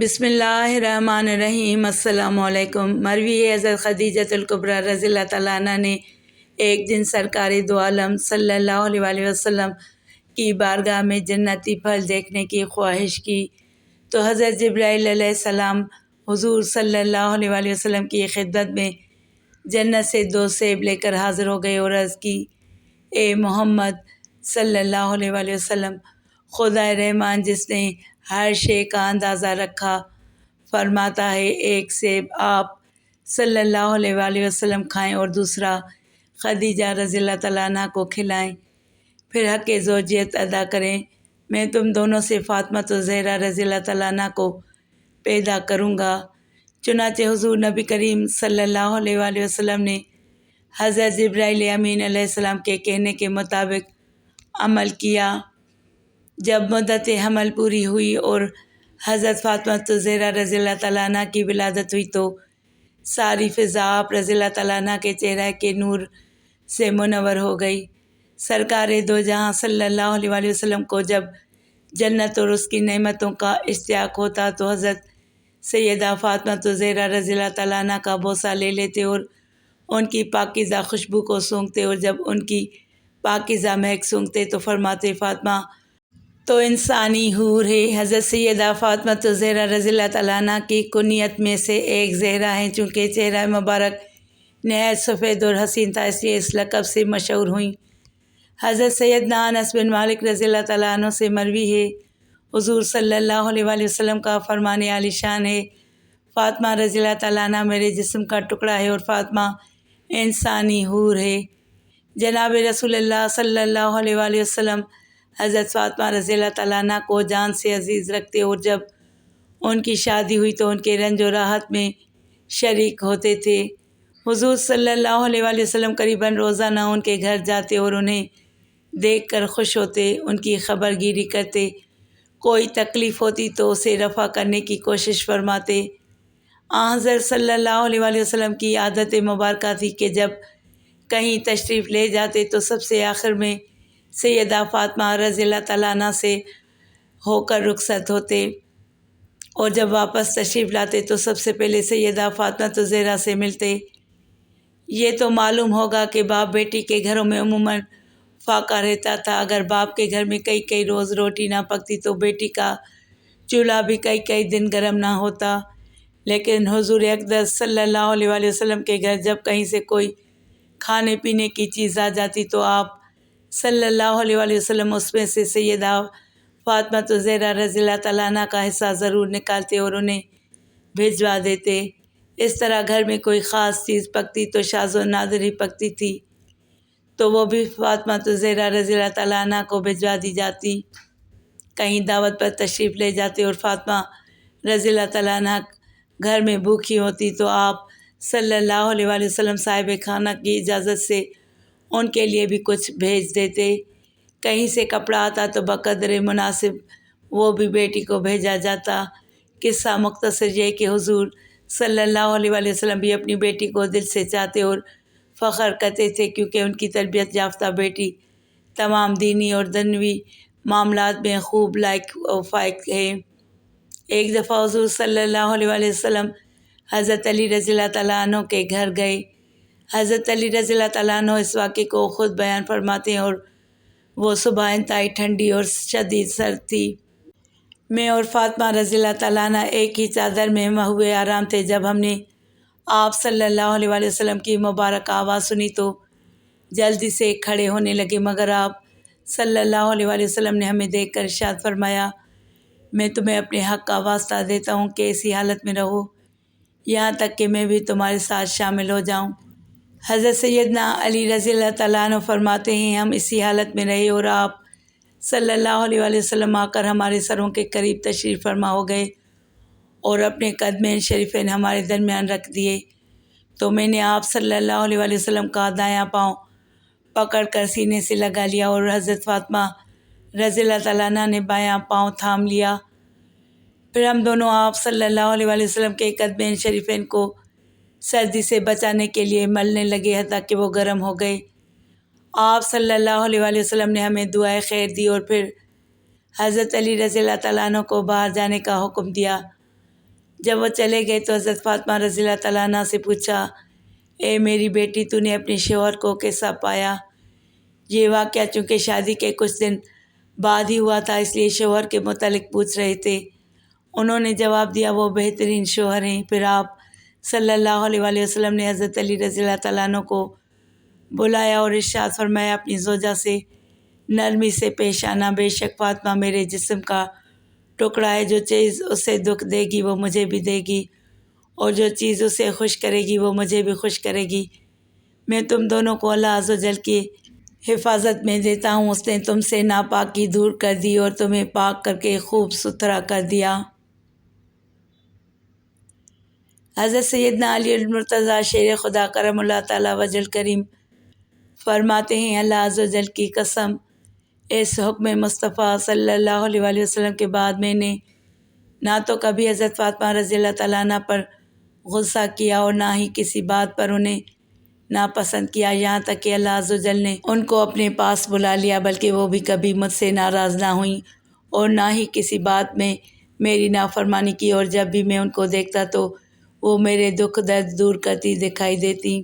بسم اللہ الرحمن الرحیم۔ السلام علیکم۔ مروی حضرت خدیجۃ الکبریٰ رضی اللہ تعالیٰ عنہ نے ایک دن سرکار دو عالم صلی اللہ علیہ وآلہ وسلم کی بارگاہ میں جنتی پھل دیکھنے کی خواہش کی تو حضرت جبرائیل علیہ السلام حضور صلی اللہ علیہ وآلہ وسلم کی خدمت میں جنت سے 2 سیب لے کر حاضر ہو گئے اور عرض کی، اے محمد صلی اللہ علیہ وآلہ وسلم، خدا رحمان جس نے ہر شے کا اندازہ رکھا فرماتا ہے، ایک سیب آپ صلی اللہ علیہ وآلہ وسلم کھائیں اور دوسرا خدیجہ رضی اللہ تعالیٰ عنہ کو کھلائیں، پھر حق زوجیت ادا کریں۔ میں تم دونوں سے فاطمہ زہرا رضی اللہ تعالیٰ عنہ کو پیدا کروں گا۔ چنانچہ حضور نبی کریم صلی اللہ علیہ وآلہ وسلم نے حضرت جبرائیل امین علیہ السلام کے کہنے کے مطابق عمل کیا۔ جب مدت حمل پوری ہوئی اور حضرت فاطمہ زہرا رضی اللہ تعالیٰ عنہ کی ولادت ہوئی تو ساری فضا آپ رضی اللہ تعالیٰ عنہ کے چہرہ کے نور سے منور ہو گئی۔ سرکار دو جہاں صلی اللہ علیہ وآلہ وسلم کو جب جنت اور اس کی نعمتوں کا اشتیاق ہوتا تو حضرت سیدہ فاطمہ زہرا رضی اللہ تعالیٰ عنہ کا بوسہ لے لیتے اور ان کی پاکیزہ خوشبو کو سونگھتے، اور جب ان کی پاکیزہ مہک سونگھتے تو فرماتے، فاطمہ تو انسانی حور ہے۔ حضرت سیدہ فاطمہ زہرا رضی اللہ تعالیٰ عنہ کی کنیت میں سے ایک زہرا ہیں، چونکہ چہرہ مبارک نہایت سفید اور حسین تھا، اس لیے اس لقب سے مشہور ہوئیں۔ حضرت سیدنا انس بن مالک رضی اللہ تعالیٰ عنہ سے مروی ہے، حضور صلی اللہ علیہ وآلہ وسلم کا فرمان عالی شان ہے، فاطمہ رضی اللہ تعالیٰ عنہ میرے جسم کا ٹکڑا ہے اور فاطمہ انسانی حور ہے۔ جناب رسول اللہ صلی اللہ علیہ وآلہ وسلم حضرت فاطمہ رضی اللہ تعالیٰ عنہ کو جان سے عزیز رکھتے اور جب ان کی شادی ہوئی تو ان کے رنج و راحت میں شریک ہوتے تھے۔ حضور صلی اللہ علیہ وآلہ وسلم قریباً روزانہ ان کے گھر جاتے اور انہیں دیکھ کر خوش ہوتے، ان کی خبر گیری کرتے، کوئی تکلیف ہوتی تو اسے رفع کرنے کی کوشش فرماتے۔ حضرت صلی اللہ علیہ وآلہ وسلم کی عادت مبارکہ تھی کہ جب کہیں تشریف لے جاتے تو سب سے آخر میں سیدہ فاطمہ رضی اللہ تعالیٰ عنہ سے ہو کر رخصت ہوتے، اور جب واپس تشریف لاتے تو سب سے پہلے سیدہ فاطمہ زہرا سے ملتے۔ یہ تو معلوم ہوگا کہ باپ بیٹی کے گھروں میں عموماً فاقہ رہتا تھا۔ اگر باپ کے گھر میں کئی روز روٹی نہ پکتی تو بیٹی کا چولہا بھی کئی دن گرم نہ ہوتا، لیکن حضور اقدس صلی اللہ علیہ وآلہ وسلم کے گھر جب کہیں سے کوئی کھانے پینے کی چیز آ جاتی تو آپ صلی اللہ علیہ وآلہ وسلم اس میں سے سیدہ فاطمہ زہرا رضی اللہ تعالیٰ عنہ کا حصہ ضرور نکالتے اور انہیں بھجوا دیتے۔ اس طرح گھر میں کوئی خاص چیز پکتی تو شاذ و نادر ہی پکتی تھی تو وہ بھی فاطمہ زہرا رضی اللہ تعالیٰ عنہ کو بھجوا دی جاتی۔ کہیں دعوت پر تشریف لے جاتے اور فاطمہ رضی اللہ تعالیٰ عنہ گھر میں بھوکھی ہوتی تو آپ صلی اللہ علیہ وآلہ وسلم صاحب خانہ کی اجازت سے ان کے لیے بھی کچھ بھیج دیتے۔ کہیں سے کپڑا آتا تو بقدر مناسب وہ بھی بیٹی کو بھیجا جاتا۔ قصہ مختصر یہ کہ حضور صلی اللہ علیہ وآلہ وسلم بھی اپنی بیٹی کو دل سے چاہتے اور فخر کرتے تھے، کیونکہ ان کی تربیت یافتہ بیٹی تمام دینی اور دنیوی معاملات میں خوب لائق و فائق ہے۔ ایک دفعہ حضور صلی اللہ علیہ وآلہ وسلم حضرت علی رضی اللہ تعالیٰ عنہ کے گھر گئے۔ حضرت علی رضی اللہ تعالیٰ عنہ اس واقعے کو خود بیان فرماتے ہیں، اور وہ صبح انتہائی ٹھنڈی اور شدید سرد تھی۔ میں اور فاطمہ رضی اللہ تعالیٰ عنہ ایک ہی چادر میں محو آرام تھے۔ جب ہم نے آپ صلی اللہ علیہ وآلہ وسلم کی مبارک آواز سنی تو جلدی سے کھڑے ہونے لگے، مگر آپ صلی اللہ علیہ وآلہ وسلم نے ہمیں دیکھ کر ارشاد فرمایا، میں تمہیں اپنے حق کا واسطہ دیتا ہوں کہ اسی حالت میں رہو یہاں تک کہ میں بھی تمہارے ساتھ شامل ہو جاؤں۔ حضرت سیدنا علی رضی اللہ تعالیٰ عنہ فرماتے ہیں، ہم اسی حالت میں رہے اور آپ صلی اللہ علیہ وآلہ وسلم آ کر ہمارے سروں کے قریب تشریف فرما ہو گئے اور اپنے قدمین شریفین ہمارے درمیان رکھ دیے تو میں نے آپ صلی اللہ علیہ وآلہ وسلم کا دایاں پاؤں پکڑ کر سینے سے لگا لیا اور حضرت فاطمہ رضی اللہ تعالیٰ عنہ نے بایاں پاؤں تھام لیا۔ پھر ہم دونوں آپ صلی اللہ علیہ وآلہ وسلم کے قدمین شریفین کو سردی سے بچانے کے لیے ملنے لگے حتیٰ کہ وہ گرم ہو گئے۔ آپ صلی اللہ علیہ وآلہ وسلم نے ہمیں دعائے خیر دی اور پھر حضرت علی رضی اللہ تعالیٰ عنہ کو باہر جانے کا حکم دیا۔ جب وہ چلے گئے تو حضرت فاطمہ رضی اللہ تعالیٰ عنہ سے پوچھا، اے میری بیٹی، تو نے اپنے شوہر کو کیسا پایا؟ یہ واقعہ چونکہ شادی کے کچھ دن بعد ہی ہوا تھا، اس لیے شوہر کے متعلق پوچھ رہے تھے۔ انہوں نے جواب دیا، وہ بہترین شوہر ہیں۔ پھر آپ صلی اللہ علیہ وآلہ وسلم نے حضرت علی رضی اللہ تعالیٰ عنہ کو بلایا اور ارشاد فرمایا، اپنی زوجہ سے نرمی سے پیش آنا، بے شک فاطمہ میرے جسم کا ٹکڑا ہے، جو چیز اسے دکھ دے گی وہ مجھے بھی دے گی، اور جو چیز اسے خوش کرے گی وہ مجھے بھی خوش کرے گی۔ میں تم دونوں کو اللہ عز و جل کی حفاظت میں دیتا ہوں، اس نے تم سے ناپاکی دور کر دی اور تمہیں پاک کر کے خوب ستھرا کر دیا۔ حضرت سیدنا علی المرتضیٰ شیر خدا کرم اللہ تعالیٰ وجہ الکریم فرماتے ہیں، اللہ عز و جل کی قسم، اس حکم مصطفیٰ صلی اللہ علیہ وآلہ وسلم کے بعد میں نے نہ تو کبھی حضرت فاطمہ رضی اللہ تعالیٰ عنہ پر غصہ کیا اور نہ ہی کسی بات پر انہیں ناپسند کیا، یہاں تک کہ اللہ عز و جل نے ان کو اپنے پاس بلا لیا، بلکہ وہ بھی کبھی مجھ سے ناراض نہ ہوئیں اور نہ ہی کسی بات میں میری نافرمانی کی، اور جب بھی میں ان کو دیکھتا تو وہ میرے دکھ درد دور کرتی دکھائی دیتی۔